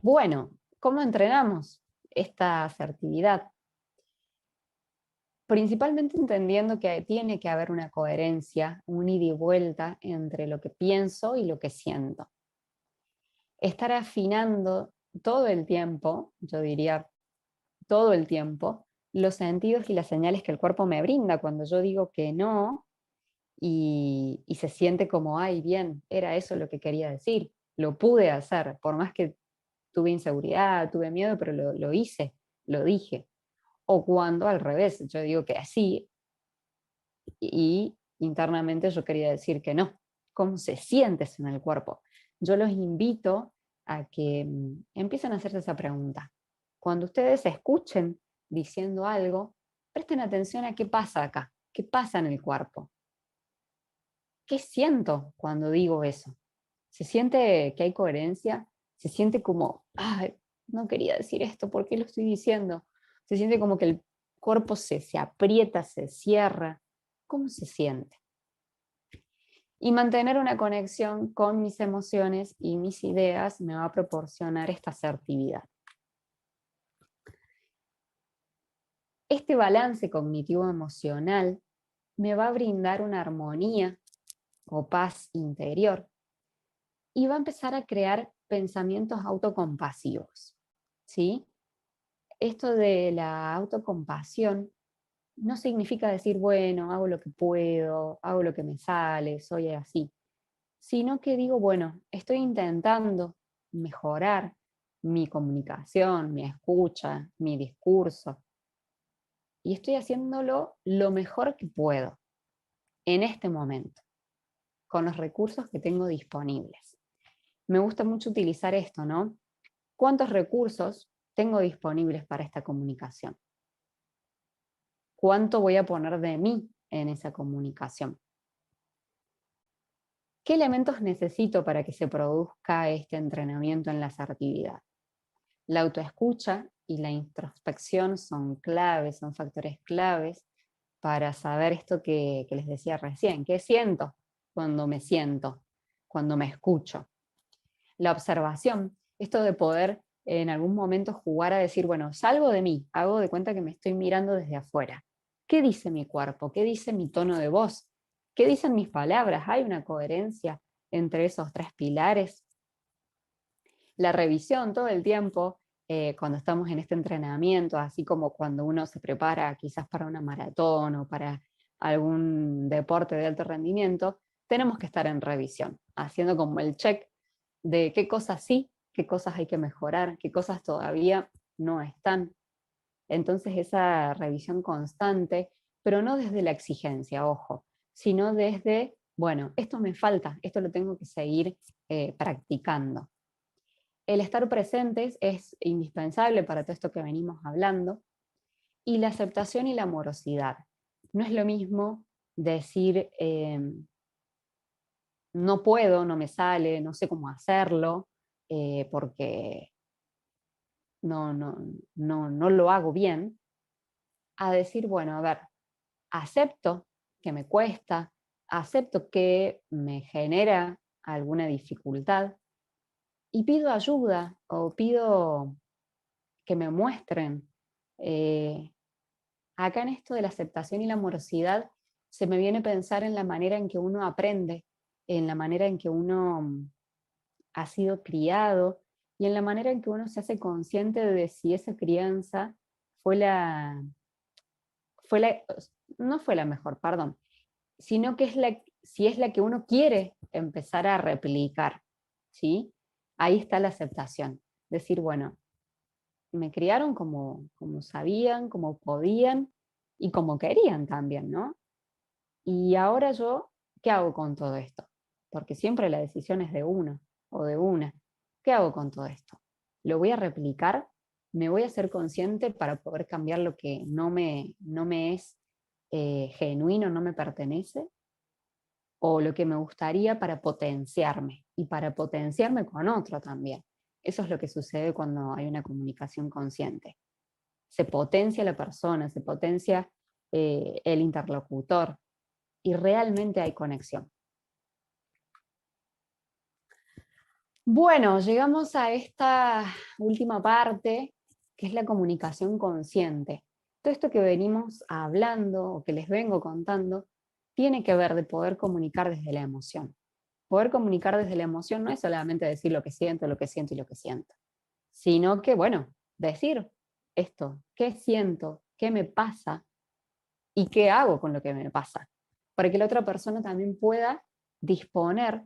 Bueno, ¿cómo entrenamos esta asertividad? Principalmente entendiendo que tiene que haber una coherencia, un ida y vuelta entre lo que pienso y lo que siento. Estar afinando todo el tiempo, yo diría todo el tiempo, los sentidos y las señales que el cuerpo me brinda cuando yo digo que no y se siente como, ay, bien, era eso lo que quería decir, lo pude hacer, por más que tuve inseguridad, tuve miedo, pero lo hice, lo dije. O cuando al revés, yo digo que sí y internamente yo quería decir que no. ¿Cómo se siente eso en el cuerpo? Yo los invito a que empiecen a hacerse esa pregunta. Cuando ustedes se escuchen diciendo algo, presten atención a qué pasa acá, qué pasa en el cuerpo. ¿Qué siento cuando digo eso? ¿Se siente que hay coherencia? ¿Se siente como, ay, no quería decir esto, ¿por qué lo estoy diciendo? ¿Se siente como que el cuerpo se aprieta, se cierra? ¿Cómo se siente? Y mantener una conexión con mis emociones y mis ideas me va a proporcionar esta asertividad. Este balance cognitivo-emocional me va a brindar una armonía o paz interior y va a empezar a crear pensamientos autocompasivos, ¿sí? Esto de la autocompasión no significa decir, bueno, hago lo que puedo, hago lo que me sale, soy así, sino que digo, bueno, estoy intentando mejorar mi comunicación, mi escucha, mi discurso, y estoy haciéndolo lo mejor que puedo en este momento, con los recursos que tengo disponibles. Me gusta mucho utilizar esto, ¿no? ¿Cuántos recursos tengo disponibles para esta comunicación? ¿Cuánto voy a poner de mí en esa comunicación? ¿Qué elementos necesito para que se produzca este entrenamiento en la asertividad? La autoescucha y la introspección son claves, son factores claves para saber esto que les decía recién. ¿Qué siento cuando me escucho? La observación, esto de poder en algún momento jugar a decir, bueno, salgo de mí, hago de cuenta que me estoy mirando desde afuera. ¿Qué dice mi cuerpo? ¿Qué dice mi tono de voz? ¿Qué dicen mis palabras? ¿Hay una coherencia entre esos tres pilares? La revisión todo el tiempo, cuando estamos en este entrenamiento, así como cuando uno se prepara quizás para una maratón o para algún deporte de alto rendimiento, tenemos que estar en revisión, haciendo como el check de qué cosas sí, qué cosas hay que mejorar, qué cosas todavía no están. Entonces esa revisión constante, pero no desde la exigencia, ojo, sino desde, bueno, esto me falta, esto lo tengo que seguir practicando. El estar presentes es indispensable para todo esto que venimos hablando, y la aceptación y la amorosidad. No es lo mismo decir, no puedo, no me sale, no sé cómo hacerlo, porque no lo hago bien, a decir, bueno, a ver, acepto que me cuesta, acepto que me genera alguna dificultad y pido ayuda o pido que me muestren. eh, Acá en esto de la aceptación y la amorosidad se me viene a pensar en la manera en que uno aprende, en la manera en que uno ha sido criado y en la manera en que uno se hace consciente de si esa crianza fue fue la, no fue la mejor, perdón, sino que si es la que uno quiere empezar a replicar, ¿sí? Ahí está la aceptación. Decir, bueno, me criaron como sabían, como podían y como querían también, ¿no? Y ahora yo, ¿qué hago con todo esto? Porque siempre la decisión es de uno o de una. ¿Qué hago con todo esto? ¿Lo voy a replicar? ¿Me voy a ser consciente para poder cambiar lo que no me es genuino, no me pertenece? ¿O lo que me gustaría para potenciarme? Y para potenciarme con otro también. Eso es lo que sucede cuando hay una comunicación consciente. Se potencia la persona, se potencia el interlocutor y realmente hay conexión. Bueno, llegamos a esta última parte, que es la comunicación consciente. Todo esto que venimos hablando o que les vengo contando, tiene que ver de poder comunicar desde la emoción. Poder comunicar desde la emoción no es solamente decir lo que siento, lo que siento y lo que siento, sino que, bueno, decir esto, qué siento, qué me pasa y qué hago con lo que me pasa, para que la otra persona también pueda disponer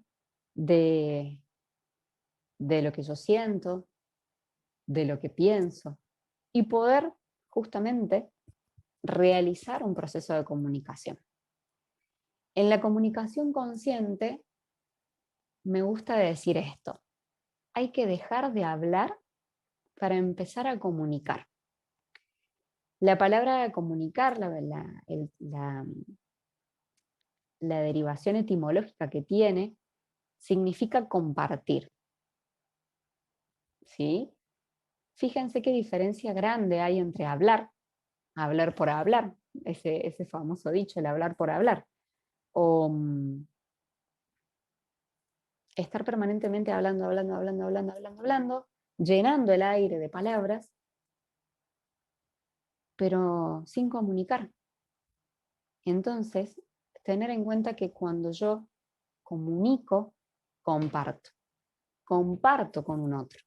de lo que yo siento, de lo que pienso, y poder justamente realizar un proceso de comunicación. En la comunicación consciente me gusta decir esto: hay que dejar de hablar para empezar a comunicar. La palabra comunicar, la derivación etimológica que tiene, significa compartir, ¿sí? Fíjense qué diferencia grande hay entre hablar por hablar, ese famoso dicho, el hablar por hablar, o estar permanentemente hablando, llenando el aire de palabras, pero sin comunicar. Entonces, tener en cuenta que cuando yo comunico, comparto, comparto con un otro.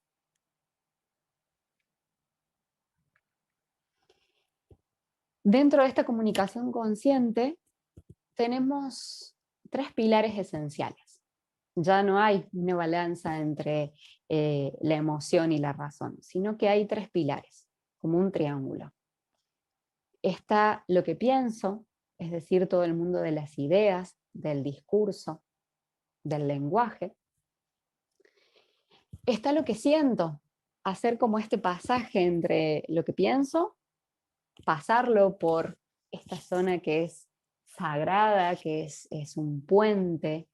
Dentro de esta comunicación consciente tenemos tres pilares esenciales. Ya no hay una balanza entre la emoción y la razón, sino que hay tres pilares, como un triángulo. Está lo que pienso, es decir, todo el mundo de las ideas, del discurso, del lenguaje. Está lo que siento, hacer como este pasaje entre lo que pienso, pasarlo por esta zona que es sagrada, que es un puente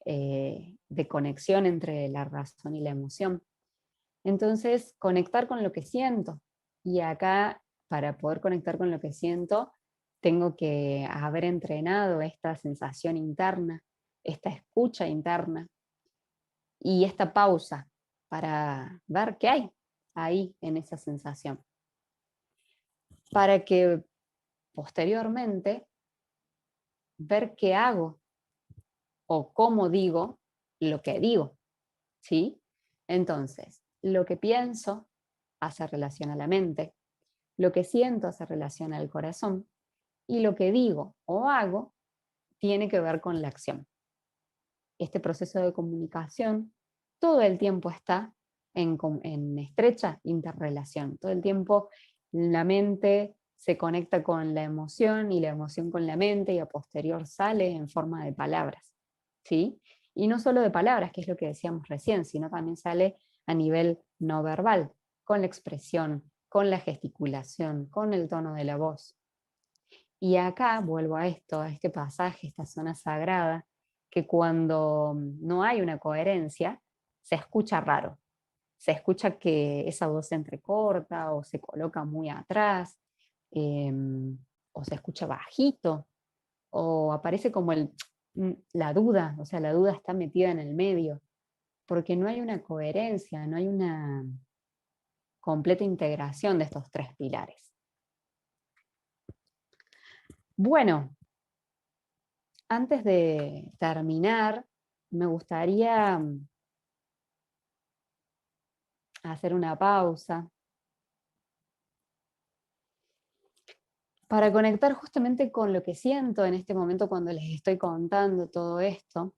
de conexión entre la razón y la emoción. Entonces, conectar con lo que siento. Y acá, para poder conectar con lo que siento, tengo que haber entrenado esta sensación interna, esta escucha interna y esta pausa para ver qué hay ahí en esa sensación. Para que posteriormente ver qué hago o cómo digo lo que digo, ¿sí? Entonces, lo que pienso hace relación a la mente, lo que siento hace relación al corazón y lo que digo o hago tiene que ver con la acción. Este proceso de comunicación todo el tiempo está en estrecha interrelación. Todo el tiempo la mente se conecta con la emoción y la emoción con la mente y a posterior sale en forma de palabras, ¿sí? Y no solo de palabras, que es lo que decíamos recién, sino también sale a nivel no verbal, con la expresión, con la gesticulación, con el tono de la voz. Y acá vuelvo a esto, a este pasaje, esta zona sagrada, que cuando no hay una coherencia, se escucha raro. se escucha que esa voz se entrecorta o se coloca muy atrás, o se escucha bajito, o aparece como la duda, o sea, la duda está metida en el medio, porque no hay una coherencia, no hay una completa integración de estos tres pilares. Bueno, antes de terminar, me gustaría hacer una pausa para conectar justamente con lo que siento en este momento cuando les estoy contando todo esto.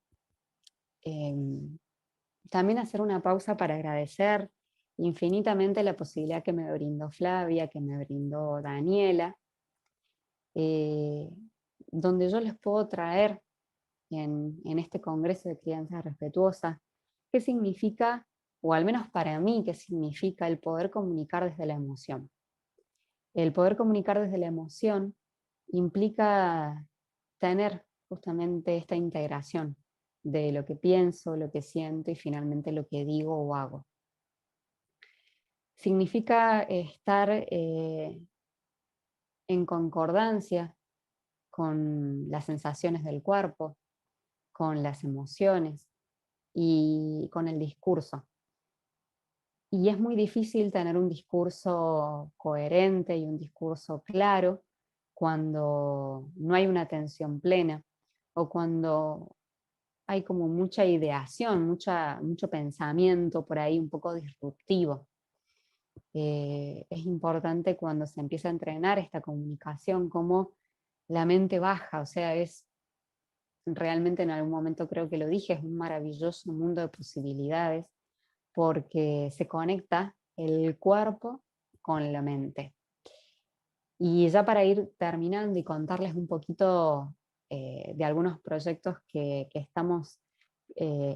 También hacer una pausa para agradecer infinitamente la posibilidad que me brindó Flavia, que me brindó Daniela, eh, donde yo les puedo traer en este Congreso de Crianza Respetuosa qué significa, o al menos para mí, qué significa el poder comunicar desde la emoción. El poder comunicar desde la emoción implica tener justamente esta integración de lo que pienso, lo que siento y finalmente lo que digo o hago. Significa estar en concordancia con las sensaciones del cuerpo, con las emociones y con el discurso. Y es muy difícil tener un discurso coherente y un discurso claro cuando no hay una atención plena o cuando hay como mucha ideación, mucho pensamiento por ahí un poco disruptivo. Es importante cuando se empieza a entrenar esta comunicación como la mente baja, o sea, es realmente en algún momento creo que lo dije, es un maravilloso mundo de posibilidades porque se conecta el cuerpo con la mente. Y ya para ir terminando y contarles un poquito de algunos proyectos que estamos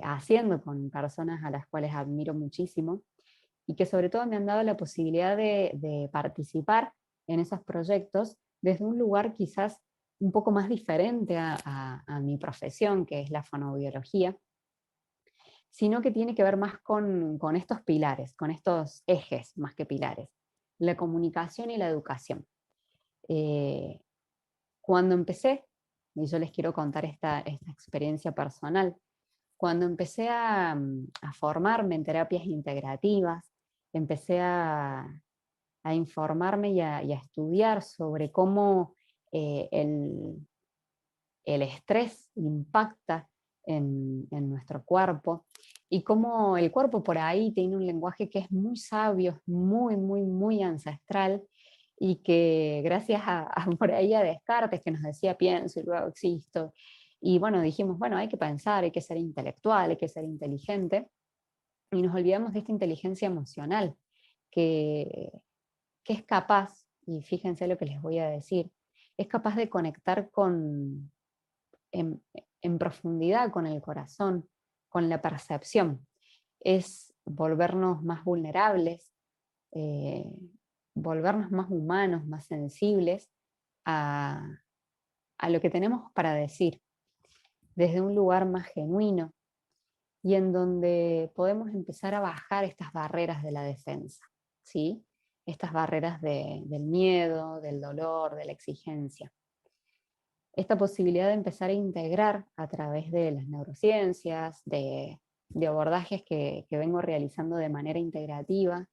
haciendo con personas a las cuales admiro muchísimo y que sobre todo me han dado la posibilidad de participar en esos proyectos desde un lugar quizás un poco más diferente a mi profesión, que es la fonoaudiología, sino que tiene que ver más con estos pilares, con estos ejes más que pilares, la comunicación y la educación. Eh, Cuando empecé, y yo les quiero contar esta experiencia personal, cuando empecé a formarme en terapias integrativas, empecé a informarme y a estudiar sobre cómo el estrés impacta en nuestro cuerpo y cómo el cuerpo por ahí tiene un lenguaje que es muy sabio, muy, muy, muy ancestral y que gracias por ahí a Descartes que nos decía pienso y luego existo. Y bueno, dijimos, bueno, hay que pensar, hay que ser intelectual, hay que ser inteligente y nos olvidamos de esta inteligencia emocional que, que es capaz, y fíjense lo que les voy a decir, es capaz de conectar en profundidad con el corazón, con la percepción. Es volvernos más vulnerables, eh, volvernos más humanos, más sensibles a, a lo que tenemos para decir, desde un lugar más genuino y en donde podemos empezar a bajar estas barreras de la defensa, ¿sí? Estas barreras del miedo, del dolor, de la exigencia. Esta posibilidad de empezar a integrar a través de las neurociencias, de abordajes que vengo realizando de manera integrativa,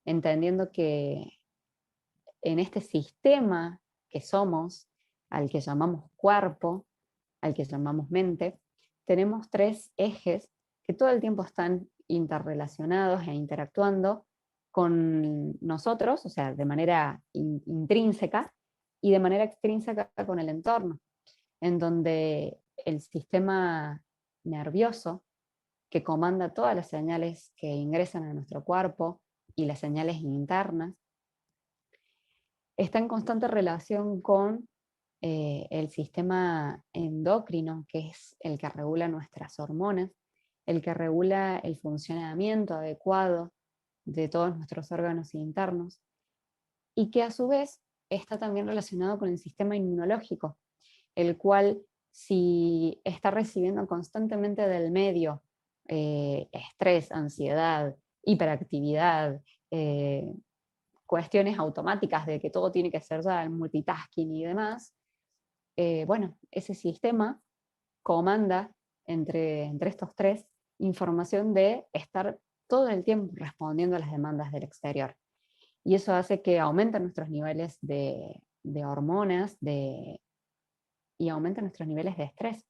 entendiendo que en este sistema que somos, al que llamamos cuerpo, al que llamamos mente, tenemos tres ejes que todo el tiempo están interrelacionados e interactuando con nosotros, o sea, de manera intrínseca y de manera extrínseca con el entorno, en donde el sistema nervioso que comanda todas las señales que ingresan a nuestro cuerpo y las señales internas, está en constante relación con el sistema endocrino, que es el que regula nuestras hormonas, el que regula el funcionamiento adecuado de todos nuestros órganos internos, y que a su vez está también relacionado con el sistema inmunológico, el cual si está recibiendo constantemente del medio estrés, ansiedad, hiperactividad, cuestiones automáticas de que todo tiene que ser ya el multitasking y demás, bueno, ese sistema comanda entre estos tres información de estar todo el tiempo respondiendo a las demandas del exterior. Y eso hace que aumenten nuestros niveles de hormonas y aumenten nuestros niveles de estrés.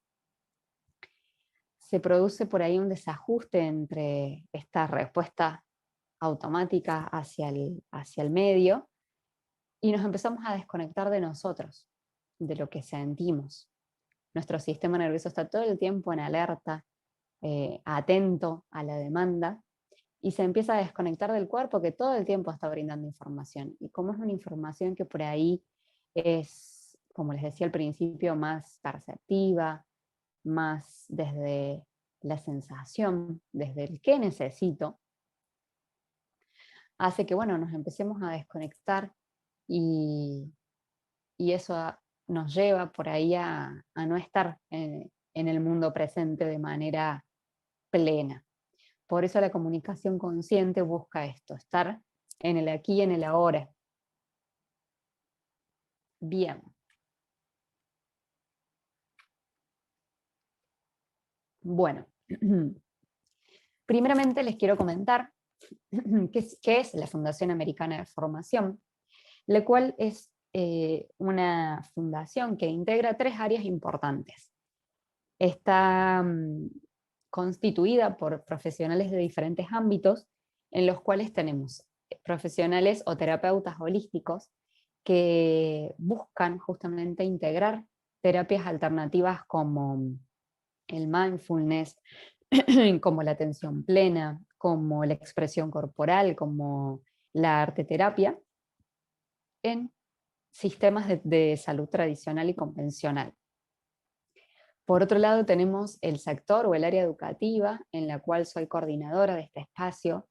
Se produce por ahí un desajuste entre esta respuesta automática hacia el medio y nos empezamos a desconectar de nosotros, de lo que sentimos. Nuestro sistema nervioso está todo el tiempo en alerta, atento a la demanda, y se empieza a desconectar del cuerpo que todo el tiempo está brindando información. Y como es una información que por ahí es, como les decía al principio, más perceptiva, más desde la sensación, desde el qué necesito, hace que, bueno, nos empecemos a desconectar y, y eso nos lleva por ahí a no estar en el mundo presente de manera plena. Por eso la comunicación consciente busca esto, estar en el aquí y en el ahora. Bien. Bueno, primeramente les quiero comentar qué es la Fundación Americana de Formación, la cual es una fundación que integra tres áreas importantes. Está constituida por profesionales de diferentes ámbitos, en los cuales tenemos profesionales o terapeutas holísticos que buscan justamente integrar terapias alternativas como el mindfulness, como la atención plena, como la expresión corporal, como la arteterapia, en sistemas de salud tradicional y convencional. Por otro lado, tenemos el sector o el área educativa, en la cual soy coordinadora de este espacio,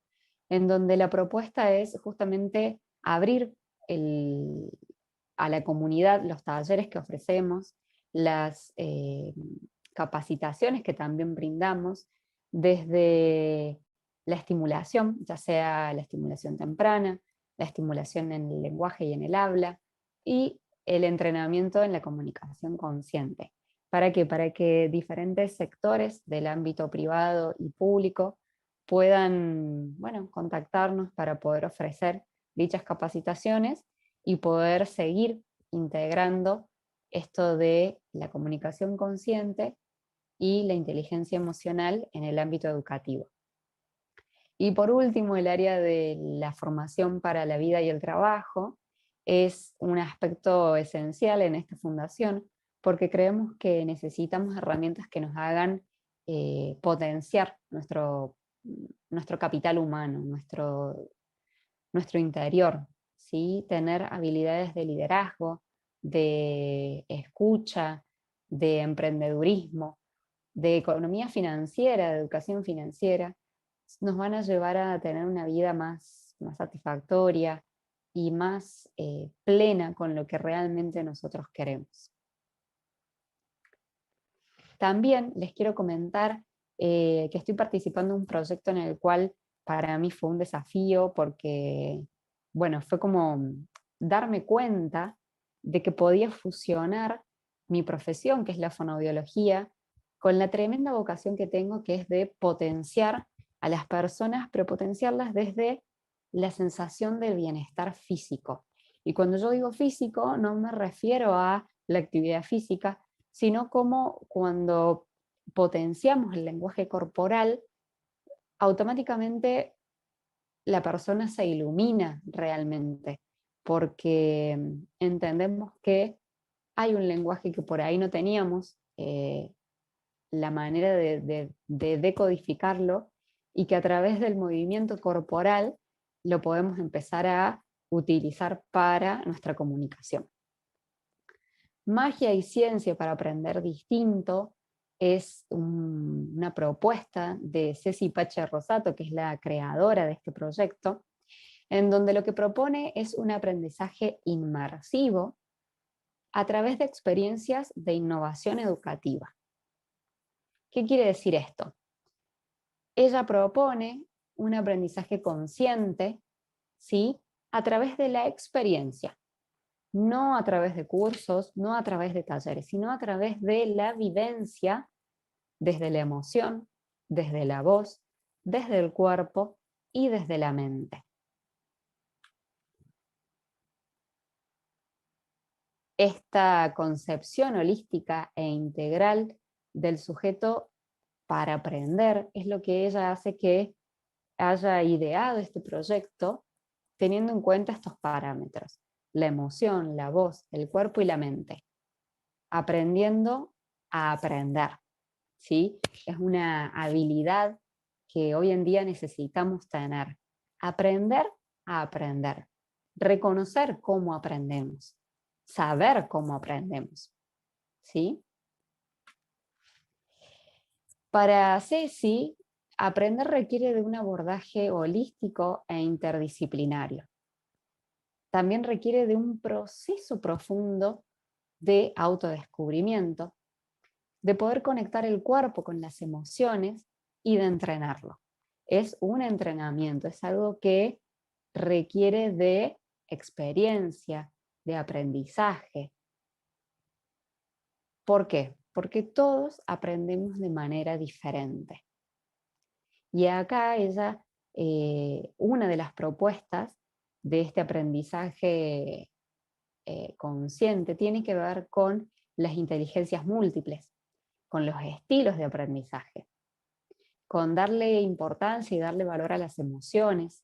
en donde la propuesta es justamente abrir a la comunidad los talleres que ofrecemos, las capacitaciones que también brindamos, desde la estimulación, ya sea la estimulación temprana, la estimulación en el lenguaje y en el habla, y el entrenamiento en la comunicación consciente. ¿Para qué? Para que diferentes sectores del ámbito privado y público puedan, bueno, contactarnos para poder ofrecer dichas capacitaciones y poder seguir integrando esto de la comunicación consciente y la inteligencia emocional en el ámbito educativo. Y por último, el área de la formación para la vida y el trabajo es un aspecto esencial en esta fundación, porque creemos que necesitamos herramientas que nos hagan potenciar nuestro capital humano, nuestro interior, ¿sí? Tener habilidades de liderazgo, de escucha, de emprendedurismo, de economía financiera, de educación financiera, nos van a llevar a tener una vida más satisfactoria y más plena con lo que realmente nosotros queremos. También les quiero comentar que estoy participando en un proyecto en el cual para mí fue un desafío porque, bueno, fue como darme cuenta de que podía fusionar mi profesión, que es la fonoaudiología, con la tremenda vocación que tengo, que es de potenciar a las personas, pero potenciarlas desde la sensación del bienestar físico. Y cuando yo digo físico, no me refiero a la actividad física, sino como cuando potenciamos el lenguaje corporal, automáticamente la persona se ilumina realmente, porque entendemos que hay un lenguaje que por ahí no teníamos, la manera de decodificarlo, y que a través del movimiento corporal lo podemos empezar a utilizar para nuestra comunicación. Magia y ciencia para aprender distinto es una propuesta de Ceci Pache Rosato, que es la creadora de este proyecto, en donde lo que propone es un aprendizaje inmersivo a través de experiencias de innovación educativa. ¿Qué quiere decir esto? Ella propone un aprendizaje consciente, ¿sí? A través de la experiencia, no a través de cursos, no a través de talleres, sino a través de la vivencia, desde la emoción, desde la voz, desde el cuerpo y desde la mente. Esta concepción holística e integral del sujeto para aprender es lo que ella hace que haya ideado este proyecto teniendo en cuenta estos parámetros: la emoción, la voz, el cuerpo y la mente. Aprendiendo a aprender, ¿sí? Es una habilidad que hoy en día necesitamos tener. Aprender a aprender. Reconocer cómo aprendemos. Saber cómo aprendemos, ¿sí? Para Ceci, aprender requiere de un abordaje holístico e interdisciplinario. También requiere de un proceso profundo de autodescubrimiento, de poder conectar el cuerpo con las emociones y de entrenarlo. Es un entrenamiento, es algo que requiere de experiencia, de aprendizaje. ¿Por qué? Porque todos aprendemos de manera diferente. Y acá ella, una de las propuestas de este aprendizaje consciente tiene que ver con las inteligencias múltiples, con los estilos de aprendizaje, con darle importancia y darle valor a las emociones,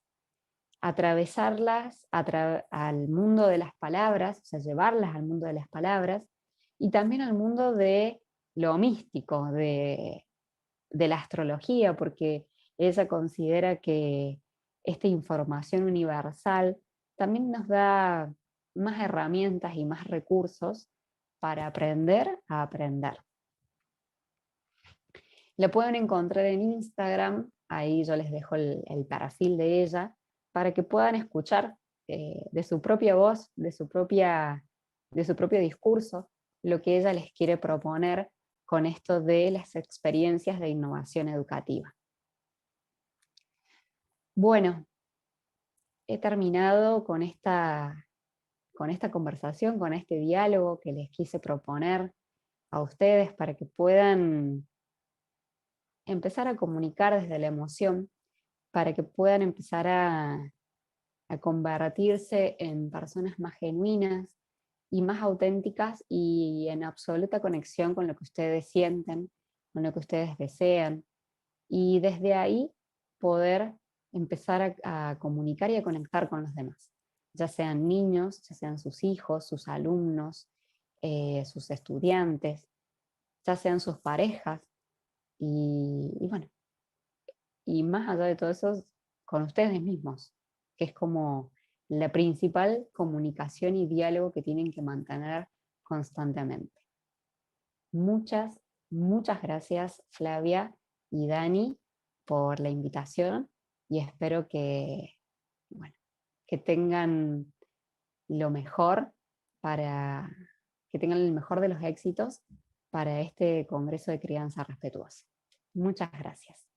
atravesarlas al mundo de las palabras, o sea, llevarlas al mundo de las palabras, y también al mundo de lo místico, de la astrología, porque ella considera que esta información universal también nos da más herramientas y más recursos para aprender a aprender. La pueden encontrar en Instagram, ahí yo les dejo el perfil de ella, para que puedan escuchar de su propia voz, de su propio discurso, lo que ella les quiere proponer con esto de las experiencias de innovación educativa. Bueno, he terminado con esta conversación, con este diálogo que les quise proponer a ustedes para que puedan empezar a comunicar desde la emoción, para que puedan empezar a convertirse en personas más genuinas y más auténticas y en absoluta conexión con lo que ustedes sienten, con lo que ustedes desean. Y desde ahí poder empezar a comunicar y a conectar con los demás, ya sean niños, ya sean sus hijos, sus alumnos, sus estudiantes, ya sean sus parejas, y bueno, y más allá de todo eso, con ustedes mismos, que es como la principal comunicación y diálogo que tienen que mantener constantemente. Muchas, muchas gracias, Flavia y Dani, por la invitación, y espero que, bueno, que tengan lo mejor que tengan el mejor de los éxitos para este Congreso de Crianza Respetuosa. Muchas gracias.